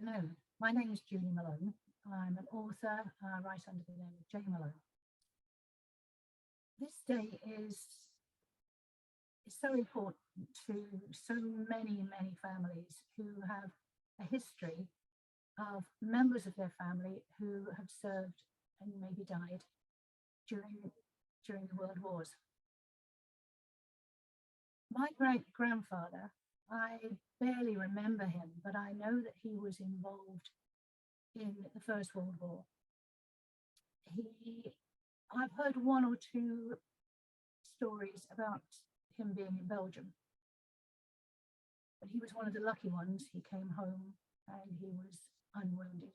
Afternoon. My name is Julie Malone. I'm an author, write under the name of J. Malone. This day is so important to so many families who have a history of members of their family who have served and maybe died during the World Wars. My great grandfather, I barely remember him, but I know that he was involved in the First World War. I've heard one or two stories about him being in Belgium, but he was one of the lucky ones. He came home and he was unwounded.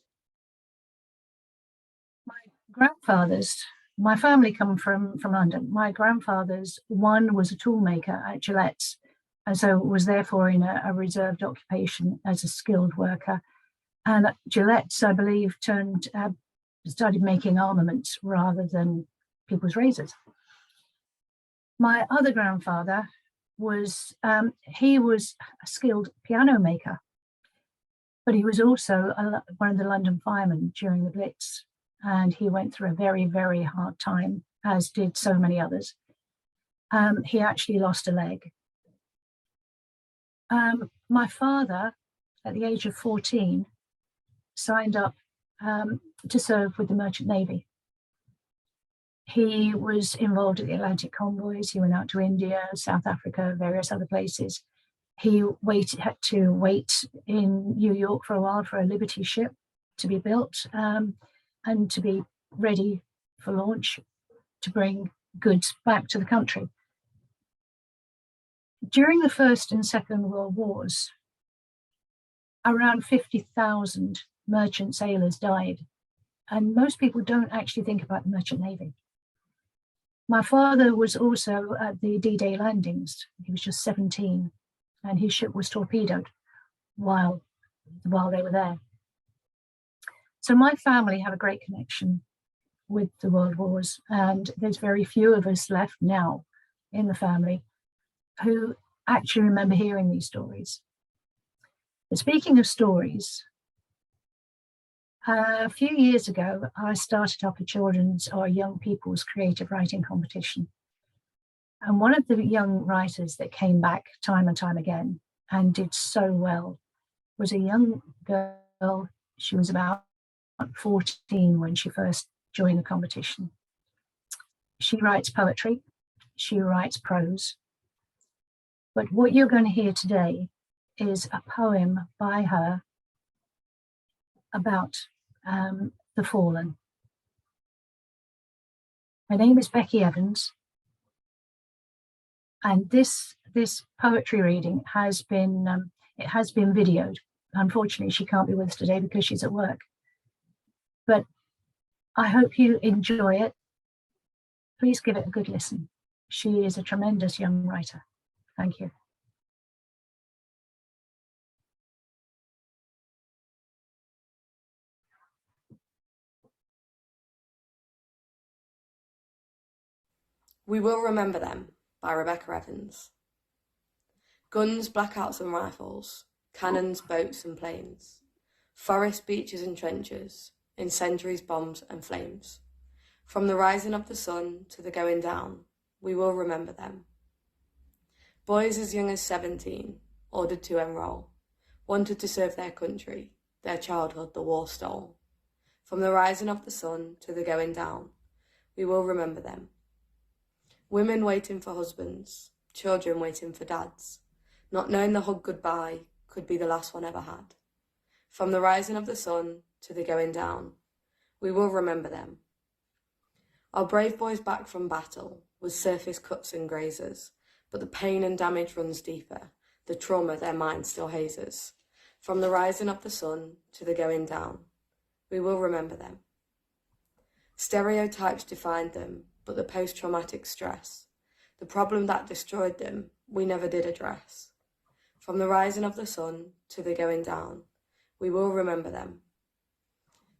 My family come from London. My grandfather's one was a toolmaker at Gillette's, and so was therefore in a reserved occupation as a skilled worker. And Gillette's, I believe, started making armaments rather than people's razors. My other grandfather was a skilled piano maker, but he was also one of the London firemen during the Blitz, and he went through a very, very hard time, as did so many others. He actually lost a leg. My father, at the age of 14, signed up to serve with the Merchant Navy. He was involved in the Atlantic convoys. He went out to India, South Africa, various other places. He had to wait in New York for a while for a Liberty ship to be built and to be ready for launch to bring goods back to the country. During the First and Second World Wars, around 50,000 merchant sailors died, and most people don't actually think about the Merchant Navy. My father was also at the D-Day landings. He was just 17, and his ship was torpedoed while they were there. So my family have a great connection with the World Wars, and there's very few of us left now in the family who actually remember hearing these stories. But speaking of stories, a few years ago, I started up a children's or young people's creative writing competition. And one of the young writers that came back time and time again and did so well was a young girl. She was about 14 when she first joined the competition. She writes poetry, she writes prose. But what you're going to hear today is a poem by her about the fallen. Her name is Becky Evans, and this poetry reading has been videoed. Unfortunately, she can't be with us today because she's at work. But I hope you enjoy it. Please give it a good listen. She is a tremendous young writer. Thank you. We Will Remember Them by Rebecca Evans. Guns, blackouts and rifles, cannons, boats and planes, forests, beaches and trenches, incendiaries, bombs and flames. From the rising of the sun to the going down, we will remember them. Boys as young as 17, ordered to enrol, wanted to serve their country, their childhood the war stole. From the rising of the sun to the going down, we will remember them. Women waiting for husbands, children waiting for dads, not knowing the hug goodbye could be the last one ever had. From the rising of the sun to the going down, we will remember them. Our brave boys back from battle, with surface cuts and grazes, but the pain and damage runs deeper, the trauma their mind still hazes. From the rising of the sun to the going down, we will remember them. Stereotypes defined them, but the post-traumatic stress, the problem that destroyed them, we never did address. From the rising of the sun to the going down, we will remember them.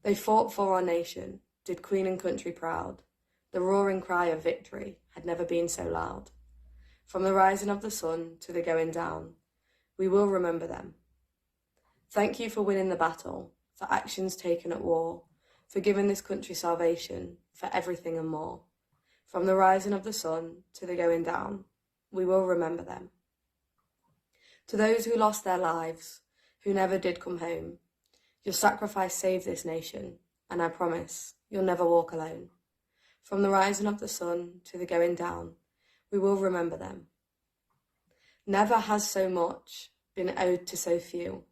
They fought for our nation, did Queen and country proud. The roaring cry of victory had never been so loud. From the rising of the sun to the going down, we will remember them. Thank you for winning the battle, for actions taken at war, for giving this country salvation, for everything and more. From the rising of the sun to the going down, we will remember them. To those who lost their lives, who never did come home, your sacrifice saved this nation, and I promise you'll never walk alone. From the rising of the sun to the going down, we will remember them. Never has so much been owed to so few.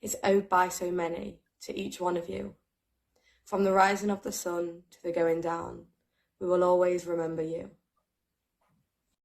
It's owed by so many to each one of you. From the rising of the sun to the going down, we will always remember you.